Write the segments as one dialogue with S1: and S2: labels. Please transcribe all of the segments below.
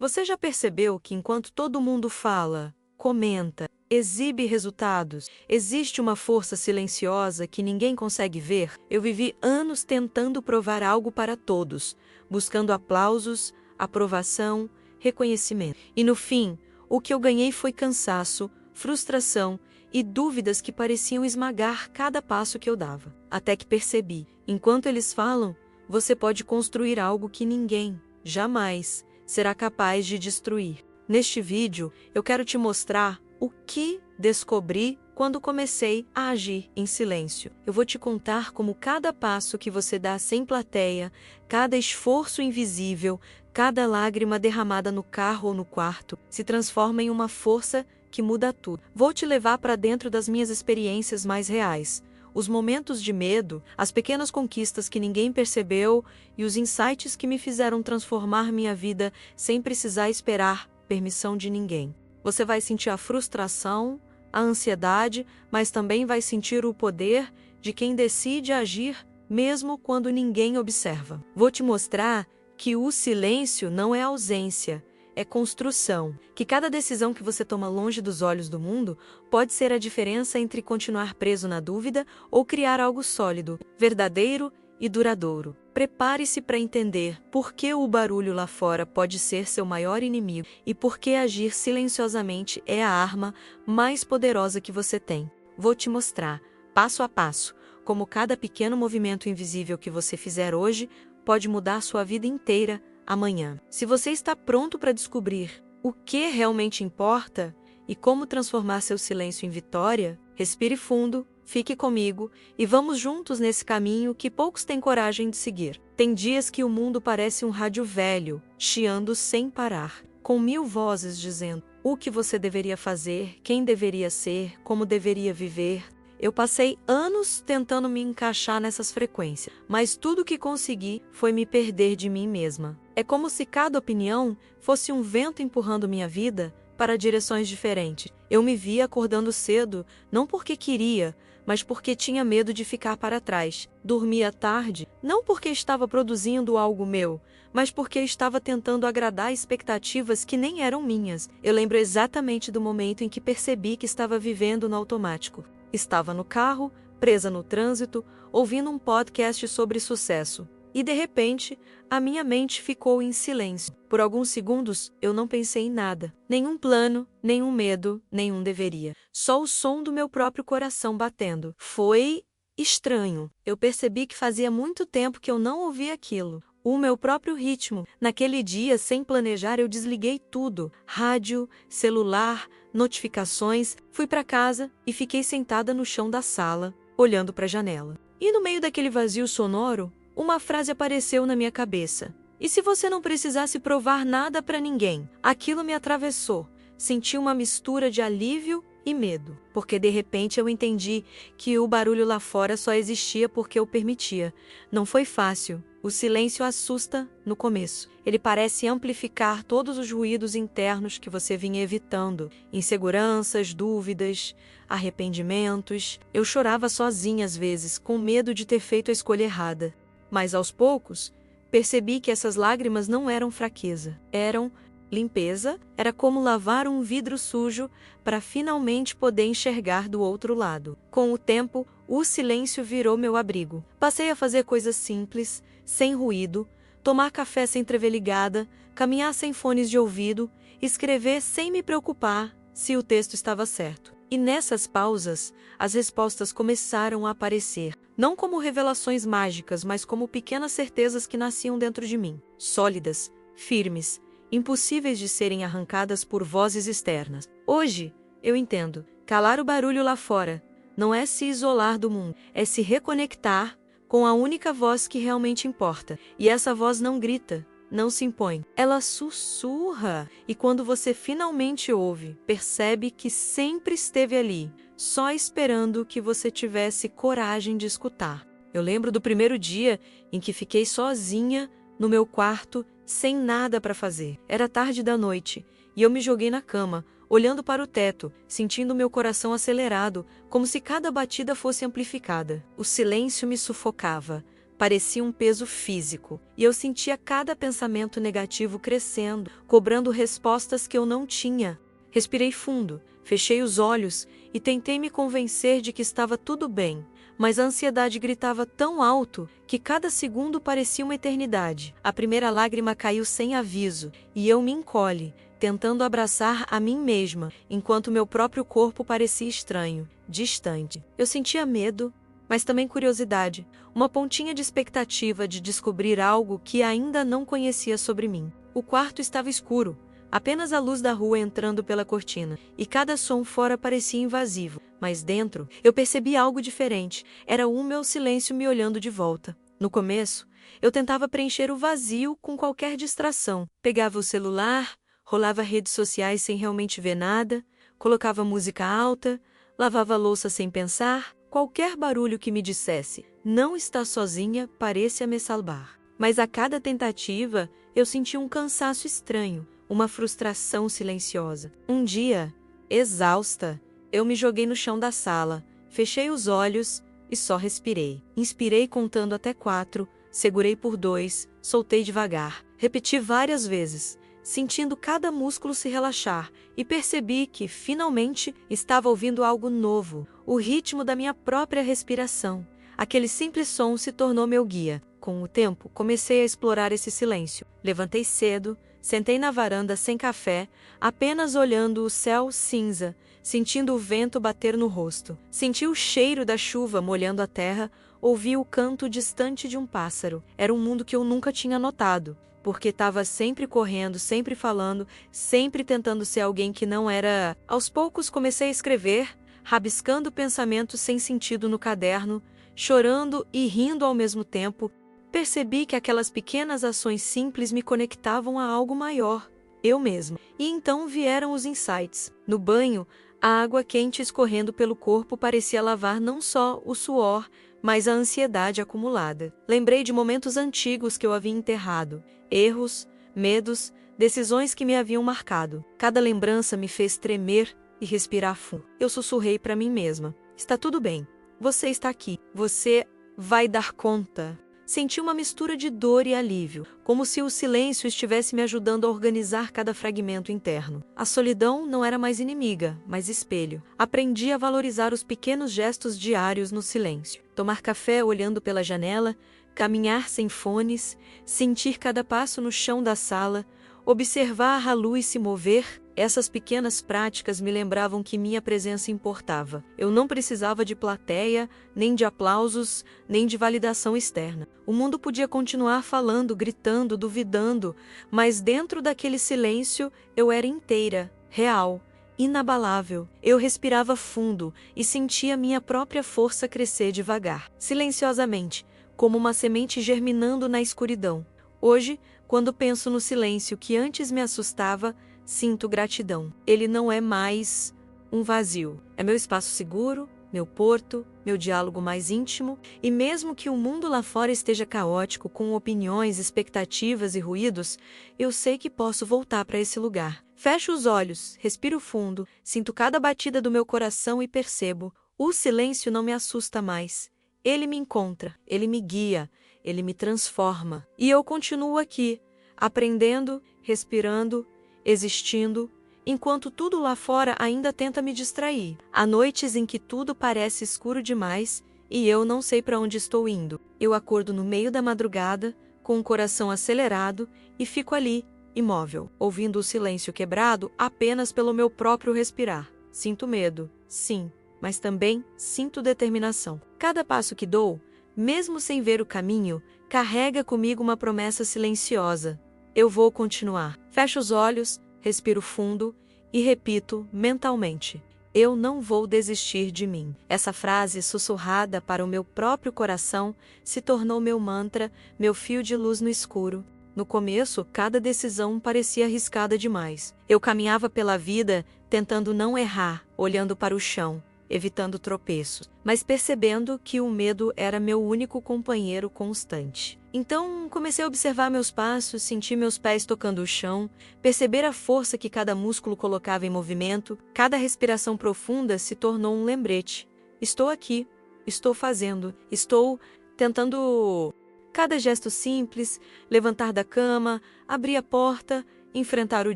S1: Você já percebeu que enquanto todo mundo fala, comenta, exibe resultados, existe uma força silenciosa que ninguém consegue ver? Eu vivi anos tentando provar algo para todos, buscando aplausos, aprovação, reconhecimento. E no fim, o que eu ganhei foi cansaço, frustração e dúvidas que pareciam esmagar cada passo que eu dava. Até que percebi, enquanto eles falam, você pode construir algo que ninguém, jamais, será capaz de destruir. Neste vídeo, eu quero te mostrar o que descobri quando comecei a agir em silêncio. Eu vou te contar como cada passo que você dá sem plateia, cada esforço invisível, cada lágrima derramada no carro ou no quarto, se transforma em uma força que muda tudo. Vou te levar para dentro das minhas experiências mais reais. Os momentos de medo, as pequenas conquistas que ninguém percebeu e os insights que me fizeram transformar minha vida sem precisar esperar permissão de ninguém. Você vai sentir a frustração, a ansiedade, mas também vai sentir o poder de quem decide agir mesmo quando ninguém observa. Vou te mostrar que o silêncio não é ausência, é construção. Que cada decisão que você toma longe dos olhos do mundo pode ser a diferença entre continuar preso na dúvida ou criar algo sólido, verdadeiro e duradouro. Prepare-se para entender por que o barulho lá fora pode ser seu maior inimigo e por que agir silenciosamente é a arma mais poderosa que você tem. Vou te mostrar, passo a passo, como cada pequeno movimento invisível que você fizer hoje pode mudar sua vida inteira amanhã. Se você está pronto para descobrir o que realmente importa e como transformar seu silêncio em vitória, respire fundo, fique comigo e vamos juntos nesse caminho que poucos têm coragem de seguir. Tem dias que o mundo parece um rádio velho, chiando sem parar, com 1000 vozes dizendo o que você deveria fazer, quem deveria ser, como deveria viver. Eu passei anos tentando me encaixar nessas frequências, mas tudo que consegui foi me perder de mim mesma. É como se cada opinião fosse um vento empurrando minha vida para direções diferentes. Eu me via acordando cedo, não porque queria, mas porque tinha medo de ficar para trás. Dormia tarde, não porque estava produzindo algo meu, mas porque estava tentando agradar expectativas que nem eram minhas. Eu lembro exatamente do momento em que percebi que estava vivendo no automático. Estava no carro, presa no trânsito, ouvindo um podcast sobre sucesso. E de repente, a minha mente ficou em silêncio. Por alguns segundos, eu não pensei em nada. Nenhum plano, nenhum medo, nenhum deveria. Só o som do meu próprio coração batendo. Foi estranho. Eu percebi que fazia muito tempo que eu não ouvia aquilo. O meu próprio ritmo. Naquele dia, sem planejar, eu desliguei tudo. Rádio, celular, notificações. Fui para casa e fiquei sentada no chão da sala, olhando para a janela. E no meio daquele vazio sonoro, uma frase apareceu na minha cabeça. E se você não precisasse provar nada para ninguém? Aquilo me atravessou. Senti uma mistura de alívio e medo, porque de repente eu entendi que o barulho lá fora só existia porque eu permitia. Não foi fácil. O silêncio assusta no começo. Ele parece amplificar todos os ruídos internos que você vinha evitando. Inseguranças, dúvidas, arrependimentos. Eu chorava sozinha às vezes, com medo de ter feito a escolha errada. Mas aos poucos, percebi que essas lágrimas não eram fraqueza. Eram limpeza, era como lavar um vidro sujo para finalmente poder enxergar do outro lado. Com o tempo, o silêncio virou meu abrigo. Passei a fazer coisas simples, sem ruído, tomar café sem TV ligada, caminhar sem fones de ouvido, escrever sem me preocupar se o texto estava certo. E nessas pausas, as respostas começaram a aparecer, não como revelações mágicas, mas como pequenas certezas que nasciam dentro de mim, sólidas, firmes, impossíveis de serem arrancadas por vozes externas. Hoje, eu entendo, calar o barulho lá fora não é se isolar do mundo, é se reconectar com a única voz que realmente importa. E essa voz não grita, não se impõe. Ela sussurra. E quando você finalmente ouve, percebe que sempre esteve ali, só esperando que você tivesse coragem de escutar. Eu lembro do primeiro dia em que fiquei sozinha no meu quarto, sem nada para fazer. Era tarde da noite e eu me joguei na cama, olhando para o teto, sentindo meu coração acelerado, como se cada batida fosse amplificada. O silêncio me sufocava. parecia um peso físico, e eu sentia cada pensamento negativo crescendo, cobrando respostas que eu não tinha. Respirei fundo, fechei os olhos e tentei me convencer de que estava tudo bem, mas a ansiedade gritava tão alto que cada segundo parecia uma eternidade. A primeira lágrima caiu sem aviso, e eu me encolhi, tentando abraçar a mim mesma, enquanto meu próprio corpo parecia estranho, distante. Eu sentia medo, mas também curiosidade, uma pontinha de expectativa de descobrir algo que ainda não conhecia sobre mim. O quarto estava escuro, apenas a luz da rua entrando pela cortina, e cada som fora parecia invasivo, mas dentro eu percebi algo diferente. Era o meu silêncio me olhando de volta. No começo, eu tentava preencher o vazio com qualquer distração. Pegava o celular, rolava redes sociais sem realmente ver nada, colocava música alta, lavava a louça sem pensar. Qualquer barulho que me dissesse, não está sozinha, parecia me salvar. Mas a cada tentativa, eu sentia um cansaço estranho, uma frustração silenciosa. Um dia, exausta, eu me joguei no chão da sala, fechei os olhos e só respirei. Inspirei contando até 4, segurei por 2, soltei devagar. Repeti várias vezes, sentindo cada músculo se relaxar, e percebi que, finalmente, estava ouvindo algo novo, o ritmo da minha própria respiração. Aquele simples som se tornou meu guia. Com o tempo, comecei a explorar esse silêncio. Levantei cedo, sentei na varanda sem café, apenas olhando o céu cinza, sentindo o vento bater no rosto. Senti o cheiro da chuva molhando a terra, ouvi o canto distante de um pássaro. Era um mundo que eu nunca tinha notado, porque estava sempre correndo, sempre falando, sempre tentando ser alguém que não era. Aos poucos comecei a escrever, rabiscando pensamentos sem sentido no caderno, chorando e rindo ao mesmo tempo. Percebi que aquelas pequenas ações simples me conectavam a algo maior, eu mesma. E então vieram os insights. No banho, a água quente escorrendo pelo corpo parecia lavar não só o suor, mas a ansiedade acumulada. Lembrei de momentos antigos que eu havia enterrado, erros, medos, decisões que me haviam marcado. Cada lembrança me fez tremer e respirar fundo. Eu sussurrei para mim mesma: está tudo bem. Você está aqui. Você vai dar conta. Senti uma mistura de dor e alívio, como se o silêncio estivesse me ajudando a organizar cada fragmento interno. A solidão não era mais inimiga, mas espelho. Aprendi a valorizar os pequenos gestos diários no silêncio. Tomar café olhando pela janela, caminhar sem fones, sentir cada passo no chão da sala, observar a luz se mover. Essas pequenas práticas me lembravam que minha presença importava. Eu não precisava de plateia, nem de aplausos, nem de validação externa. O mundo podia continuar falando, gritando, duvidando, mas dentro daquele silêncio eu era inteira, real, inabalável. Eu respirava fundo e sentia minha própria força crescer devagar, silenciosamente, como uma semente germinando na escuridão. Hoje, quando penso no silêncio que antes me assustava, sinto gratidão. Ele não é mais um vazio. É meu espaço seguro, meu porto, meu diálogo mais íntimo, e mesmo que o mundo lá fora esteja caótico, com opiniões, expectativas e ruídos, eu sei que posso voltar para esse lugar. Fecho os olhos, respiro fundo, sinto cada batida do meu coração e percebo: o silêncio não me assusta mais. Ele me encontra, ele me guia, ele me transforma. E eu continuo aqui, aprendendo, respirando, existindo, enquanto tudo lá fora ainda tenta me distrair. Há noites em que tudo parece escuro demais e eu não sei para onde estou indo. Eu acordo no meio da madrugada, com o coração acelerado, e fico ali, imóvel, ouvindo o silêncio quebrado apenas pelo meu próprio respirar. Sinto medo, sim, mas também sinto determinação. Cada passo que dou, mesmo sem ver o caminho, carrega comigo uma promessa silenciosa. Eu vou continuar. Fecho os olhos, respiro fundo e repito mentalmente: eu não vou desistir de mim. Essa frase sussurrada para o meu próprio coração se tornou meu mantra, meu fio de luz no escuro. No começo, cada decisão parecia arriscada demais. Eu caminhava pela vida tentando não errar, olhando para o chão, evitando tropeços, mas percebendo que o medo era meu único companheiro constante. Então, comecei a observar meus passos, sentir meus pés tocando o chão, perceber a força que cada músculo colocava em movimento. Cada respiração profunda se tornou um lembrete. Estou aqui, estou fazendo, estou tentando Cada gesto simples, levantar da cama, abrir a porta, enfrentar o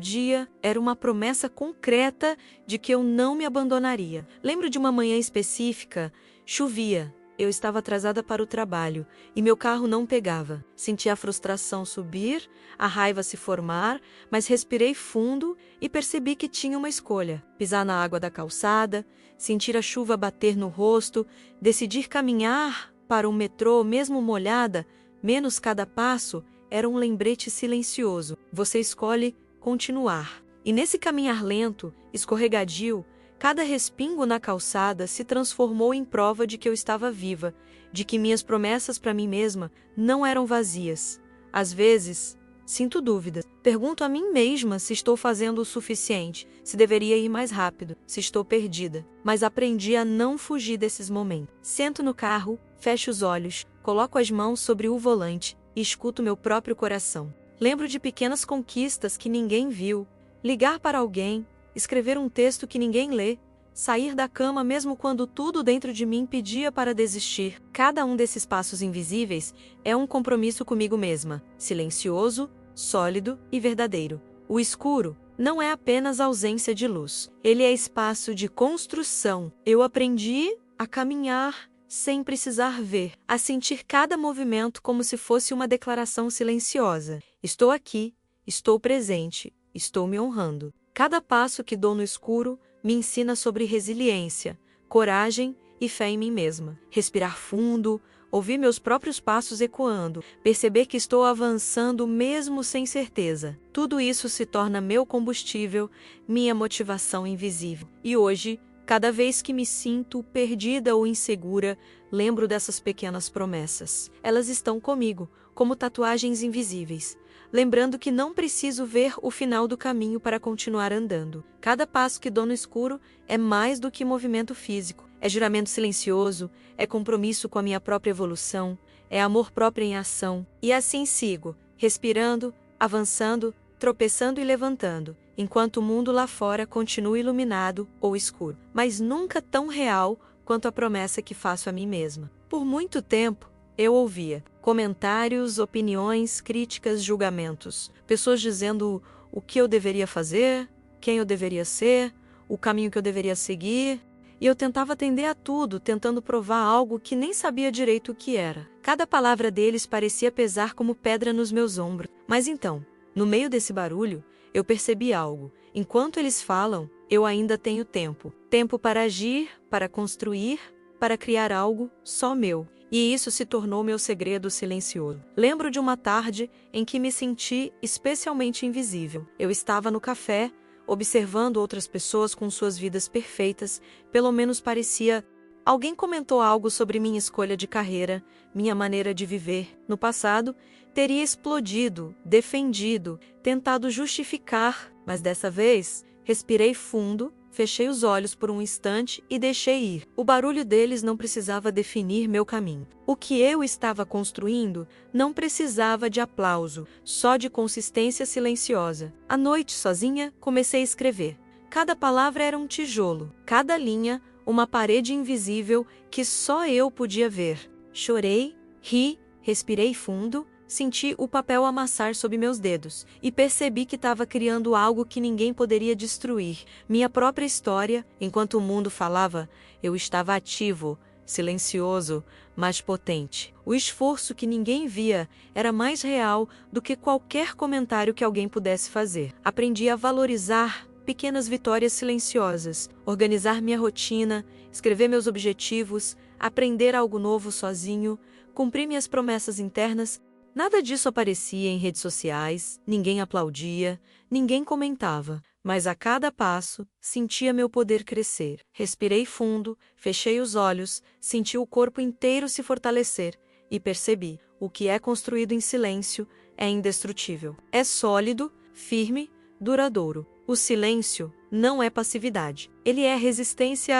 S1: dia, era uma promessa concreta de que eu não me abandonaria. Lembro de uma manhã específica, chovia. Eu estava atrasada para o trabalho e meu carro não pegava. Senti a frustração subir, a raiva se formar, mas respirei fundo e percebi que tinha uma escolha: pisar na água da calçada, sentir a chuva bater no rosto, decidir caminhar para o metrô mesmo molhada, menos cada passo, era um lembrete silencioso. Você escolhe continuar. E nesse caminhar lento, escorregadio, cada respingo na calçada se transformou em prova de que eu estava viva, de que minhas promessas para mim mesma não eram vazias. Às vezes, sinto dúvidas. Pergunto a mim mesma se estou fazendo o suficiente, se deveria ir mais rápido, se estou perdida. Mas aprendi a não fugir desses momentos. Sento no carro, fecho os olhos, coloco as mãos sobre o volante e escuto meu próprio coração. Lembro de pequenas conquistas que ninguém viu, ligar para alguém, escrever um texto que ninguém lê, sair da cama mesmo quando tudo dentro de mim pedia para desistir. Cada um desses passos invisíveis é um compromisso comigo mesma, silencioso, sólido e verdadeiro. O escuro não é apenas ausência de luz, ele é espaço de construção. Eu aprendi a caminhar sem precisar ver, a sentir cada movimento como se fosse uma declaração silenciosa. Estou aqui, estou presente, estou me honrando. Cada passo que dou no escuro me ensina sobre resiliência, coragem e fé em mim mesma. Respirar fundo, ouvir meus próprios passos ecoando, perceber que estou avançando mesmo sem certeza. Tudo isso se torna meu combustível, minha motivação invisível. E hoje, cada vez que me sinto perdida ou insegura, lembro dessas pequenas promessas. Elas estão comigo, como tatuagens invisíveis, lembrando que não preciso ver o final do caminho para continuar andando. Cada passo que dou no escuro é mais do que movimento físico. É juramento silencioso, é compromisso com a minha própria evolução, é amor próprio em ação. E assim sigo, respirando, avançando, tropeçando e levantando, enquanto o mundo lá fora continua iluminado ou escuro, mas nunca tão real quanto a promessa que faço a mim mesma. Por muito tempo, eu ouvia comentários, opiniões, críticas, julgamentos. Pessoas dizendo o que eu deveria fazer, quem eu deveria ser, o caminho que eu deveria seguir. E eu tentava atender a tudo, tentando provar algo que nem sabia direito o que era. Cada palavra deles parecia pesar como pedra nos meus ombros. Mas então, no meio desse barulho, eu percebi algo. Enquanto eles falam, eu ainda tenho tempo. Tempo para agir, para construir, para criar algo só meu. E isso se tornou meu segredo silencioso. Lembro de uma tarde em que me senti especialmente invisível. Eu estava no café, observando outras pessoas com suas vidas perfeitas, pelo menos parecia. Alguém comentou algo sobre minha escolha de carreira, minha maneira de viver. No passado, teria explodido, defendido, tentado justificar, mas dessa vez, respirei fundo, fechei os olhos por um instante e deixei ir. O barulho deles não precisava definir meu caminho. O que eu estava construindo não precisava de aplauso, só de consistência silenciosa. À noite, sozinha, comecei a escrever. Cada palavra era um tijolo, cada linha, uma parede invisível que só eu podia ver. Chorei, ri, respirei fundo, senti o papel amassar sob meus dedos e percebi que estava criando algo que ninguém poderia destruir. Minha própria história, enquanto o mundo falava, eu estava ativo, silencioso, mas potente. O esforço que ninguém via era mais real do que qualquer comentário que alguém pudesse fazer. Aprendi a valorizar pequenas vitórias silenciosas, organizar minha rotina, escrever meus objetivos, aprender algo novo sozinho, cumprir minhas promessas internas. Nada disso aparecia em redes sociais, ninguém aplaudia, ninguém comentava, mas a cada passo sentia meu poder crescer. Respirei fundo, fechei os olhos, senti o corpo inteiro se fortalecer e percebi: o que é construído em silêncio é indestrutível. É sólido, firme, duradouro. O silêncio não é passividade. Ele é resistência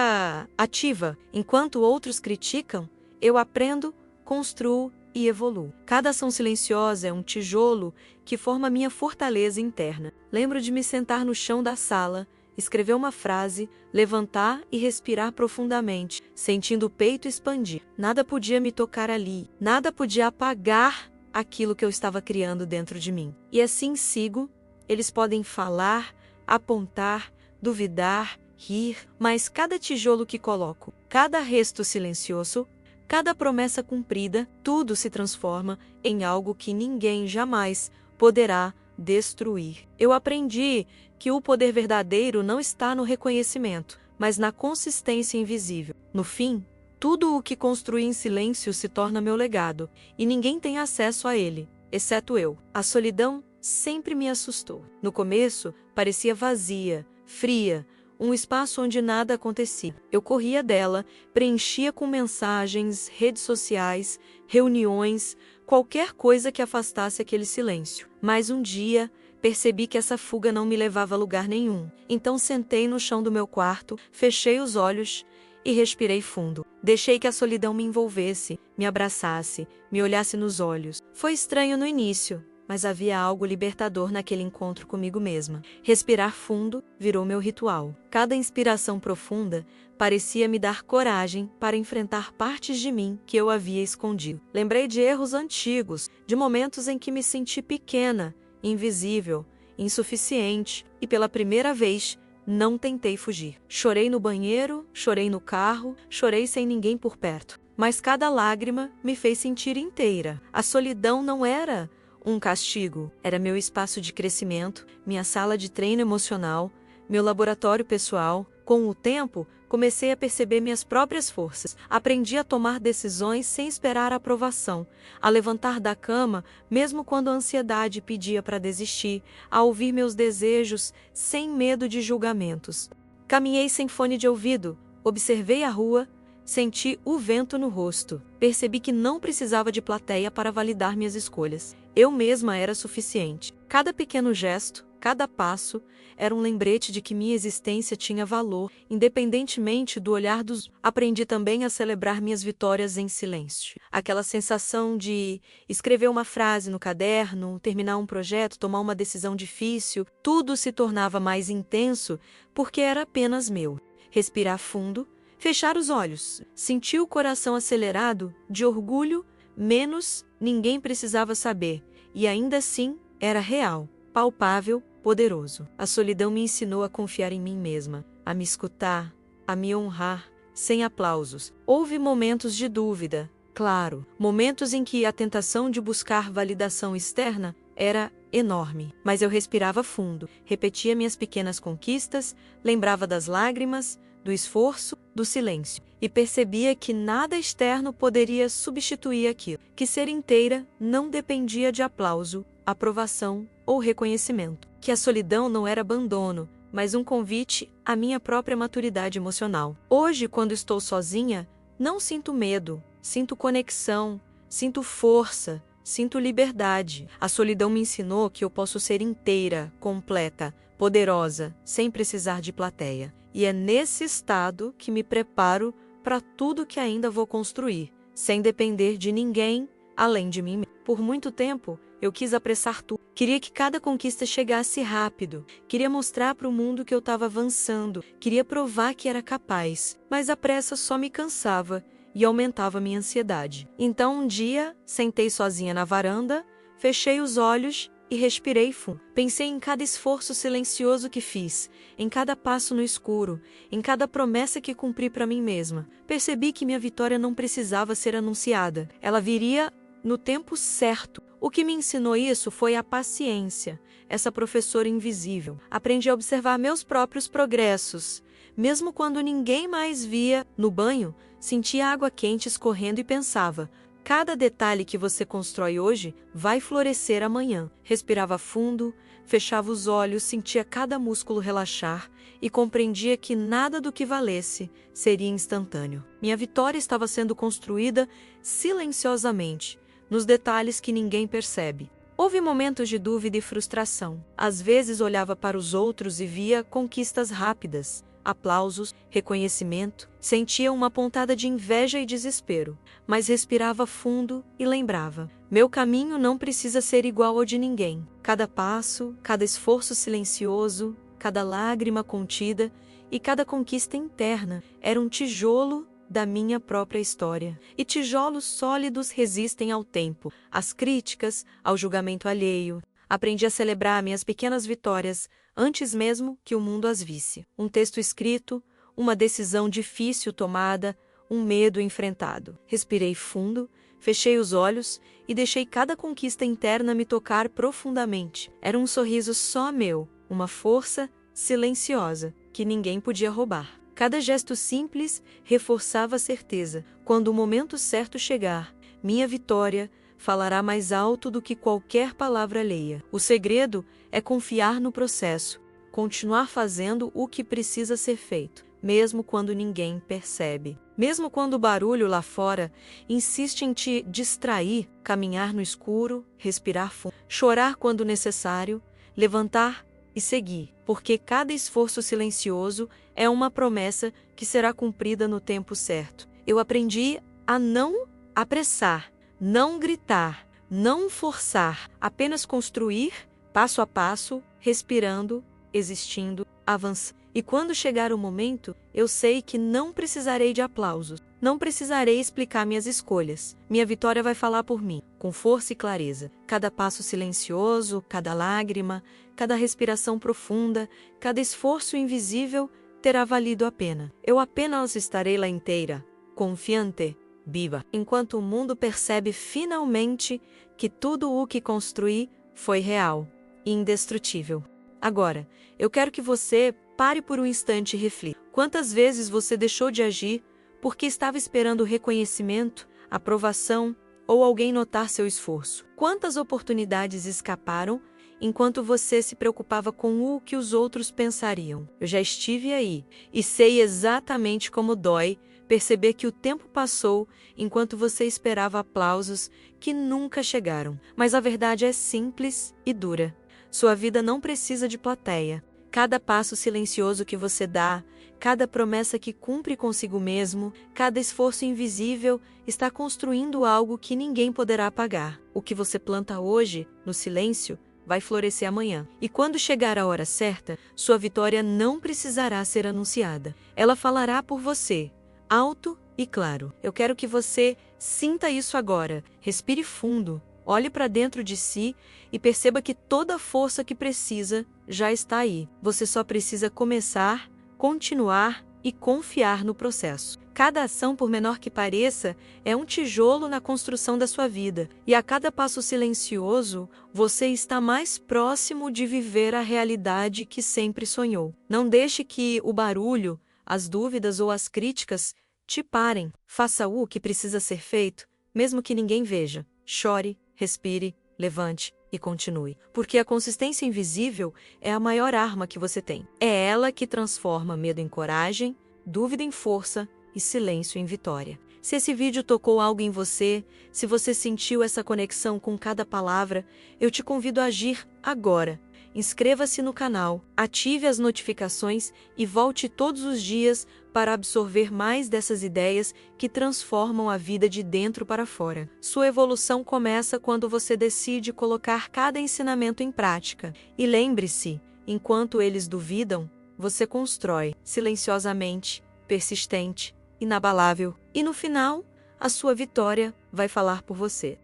S1: ativa. Enquanto outros criticam, eu aprendo, construo e evoluo. Cada ação silenciosa é um tijolo que forma minha fortaleza interna. Lembro de me sentar no chão da sala, escrever uma frase, levantar e respirar profundamente, sentindo o peito expandir. Nada podia me tocar ali, nada podia apagar aquilo que eu estava criando dentro de mim. E assim sigo. Eles podem falar, apontar, duvidar, rir, mas cada tijolo que coloco, cada resto silencioso, cada promessa cumprida, tudo se transforma em algo que ninguém jamais poderá destruir. Eu aprendi que o poder verdadeiro não está no reconhecimento, mas na consistência invisível. No fim, tudo o que construí em silêncio se torna meu legado, e ninguém tem acesso a ele, exceto eu. A solidão sempre me assustou. No começo, parecia vazia, fria, um espaço onde nada acontecia. Eu corria dela, preenchia com mensagens, redes sociais, reuniões, qualquer coisa que afastasse aquele silêncio. Mas um dia, percebi que essa fuga não me levava a lugar nenhum. Então sentei no chão do meu quarto, fechei os olhos e respirei fundo. Deixei que a solidão me envolvesse, me abraçasse, me olhasse nos olhos. Foi estranho no início, mas havia algo libertador naquele encontro comigo mesma. Respirar fundo virou meu ritual. Cada inspiração profunda parecia me dar coragem para enfrentar partes de mim que eu havia escondido. Lembrei de erros antigos, de momentos em que me senti pequena, invisível, insuficiente, e pela primeira vez não tentei fugir. Chorei no banheiro, chorei no carro, chorei sem ninguém por perto. Mas cada lágrima me fez sentir inteira. A solidão não era um castigo, era meu espaço de crescimento, minha sala de treino emocional, meu laboratório pessoal. Com o tempo, comecei a perceber minhas próprias forças. Aprendi a tomar decisões sem esperar a aprovação, a levantar da cama mesmo quando a ansiedade pedia para desistir, a ouvir meus desejos sem medo de julgamentos. Caminhei sem fone de ouvido, observei a rua, senti o vento no rosto. Percebi que não precisava de plateia para validar minhas escolhas. Eu mesma era suficiente. Cada pequeno gesto, cada passo, era um lembrete de que minha existência tinha valor, independentemente do olhar dos... Aprendi também a celebrar minhas vitórias em silêncio. Aquela sensação de escrever uma frase no caderno, terminar um projeto, tomar uma decisão difícil, tudo se tornava mais intenso porque era apenas meu. Respirar fundo, fechar os olhos, sentir o coração acelerado, de orgulho, menos ninguém precisava saber, e ainda assim era real, palpável, poderoso. A solidão me ensinou a confiar em mim mesma, a me escutar, a me honrar, sem aplausos. Houve momentos de dúvida, claro, momentos em que a tentação de buscar validação externa era enorme, mas eu respirava fundo, repetia minhas pequenas conquistas, lembrava das lágrimas, do esforço, do silêncio, e percebia que nada externo poderia substituir aquilo, que ser inteira não dependia de aplauso, aprovação ou reconhecimento, que a solidão não era abandono, mas um convite à minha própria maturidade emocional. Hoje, quando estou sozinha, não sinto medo, sinto conexão, sinto força, sinto liberdade. A solidão me ensinou que eu posso ser inteira, completa, poderosa, sem precisar de plateia. E é nesse estado que me preparo para tudo que ainda vou construir, sem depender de ninguém além de mim. Por muito tempo, eu quis apressar tudo. Queria que cada conquista chegasse rápido. Queria mostrar para o mundo que eu estava avançando. Queria provar que era capaz. Mas a pressa só me cansava e aumentava minha ansiedade. Então um dia, sentei sozinha na varanda, fechei os olhos e respirei fundo. Pensei em cada esforço silencioso que fiz, em cada passo no escuro, em cada promessa que cumpri para mim mesma. Percebi que minha vitória não precisava ser anunciada. Ela viria no tempo certo. O que me ensinou isso foi a paciência, essa professora invisível. Aprendi a observar meus próprios progressos. Mesmo quando ninguém mais via, no banho, sentia água quente escorrendo e pensava: cada detalhe que você constrói hoje vai florescer amanhã. Respirava fundo, fechava os olhos, sentia cada músculo relaxar e compreendia que nada do que valesse seria instantâneo. Minha vitória estava sendo construída silenciosamente, nos detalhes que ninguém percebe. Houve momentos de dúvida e frustração. Às vezes olhava para os outros e via conquistas rápidas, aplausos, reconhecimento, sentia uma pontada de inveja e desespero, mas respirava fundo e lembrava: meu caminho não precisa ser igual ao de ninguém. Cada passo, cada esforço silencioso, cada lágrima contida e cada conquista interna era um tijolo da minha própria história. E tijolos sólidos resistem ao tempo, às críticas, ao julgamento alheio. Aprendi a celebrar minhas pequenas vitórias antes mesmo que o mundo as visse. Um texto escrito, uma decisão difícil tomada, um medo enfrentado. Respirei fundo, fechei os olhos e deixei cada conquista interna me tocar profundamente. Era um sorriso só meu, uma força silenciosa que ninguém podia roubar. Cada gesto simples reforçava a certeza. Quando o momento certo chegar, minha vitória falará mais alto do que qualquer palavra alheia. O segredo é confiar no processo, continuar fazendo o que precisa ser feito, mesmo quando ninguém percebe. Mesmo quando o barulho lá fora insiste em te distrair, caminhar no escuro, respirar fundo, chorar quando necessário, levantar e seguir, porque cada esforço silencioso é uma promessa que será cumprida no tempo certo. Eu aprendi a não apressar, não gritar, não forçar, apenas construir, passo a passo, respirando, existindo, avançando. E quando chegar o momento, eu sei que não precisarei de aplausos, não precisarei explicar minhas escolhas. Minha vitória vai falar por mim, com força e clareza. Cada passo silencioso, cada lágrima, cada respiração profunda, cada esforço invisível terá valido a pena. Eu apenas estarei lá inteira, confiante, viva, enquanto o mundo percebe finalmente que tudo o que construí foi real e indestrutível. Agora, eu quero que você pare por um instante e reflita. Quantas vezes você deixou de agir porque estava esperando reconhecimento, aprovação ou alguém notar seu esforço? Quantas oportunidades escaparam enquanto você se preocupava com o que os outros pensariam? Eu já estive aí e sei exatamente como dói perceber que o tempo passou enquanto você esperava aplausos que nunca chegaram. Mas a verdade é simples e dura. Sua vida não precisa de plateia. Cada passo silencioso que você dá, cada promessa que cumpre consigo mesmo, cada esforço invisível está construindo algo que ninguém poderá apagar. O que você planta hoje, no silêncio, vai florescer amanhã. E quando chegar a hora certa, sua vitória não precisará ser anunciada. Ela falará por você, alto e claro. Eu quero que você sinta isso agora. Respire fundo. Olhe para dentro de si e perceba que toda a força que precisa já está aí. Você só precisa começar, continuar e confiar no processo. Cada ação, por menor que pareça, é um tijolo na construção da sua vida. E a cada passo silencioso, você está mais próximo de viver a realidade que sempre sonhou. Não deixe que o barulho, as dúvidas ou as críticas te parem. Faça o que precisa ser feito, mesmo que ninguém veja. Chore, respire, levante e continue. Porque a consistência invisível é a maior arma que você tem. É ela que transforma medo em coragem, dúvida em força e silêncio em vitória. Se esse vídeo tocou algo em você, se você sentiu essa conexão com cada palavra, eu te convido a agir agora. Inscreva-se no canal, ative as notificações e volte todos os dias para absorver mais dessas ideias que transformam a vida de dentro para fora. Sua evolução começa quando você decide colocar cada ensinamento em prática. E lembre-se, enquanto eles duvidam, você constrói, silenciosamente, persistente, inabalável. E no final, a sua vitória vai falar por você.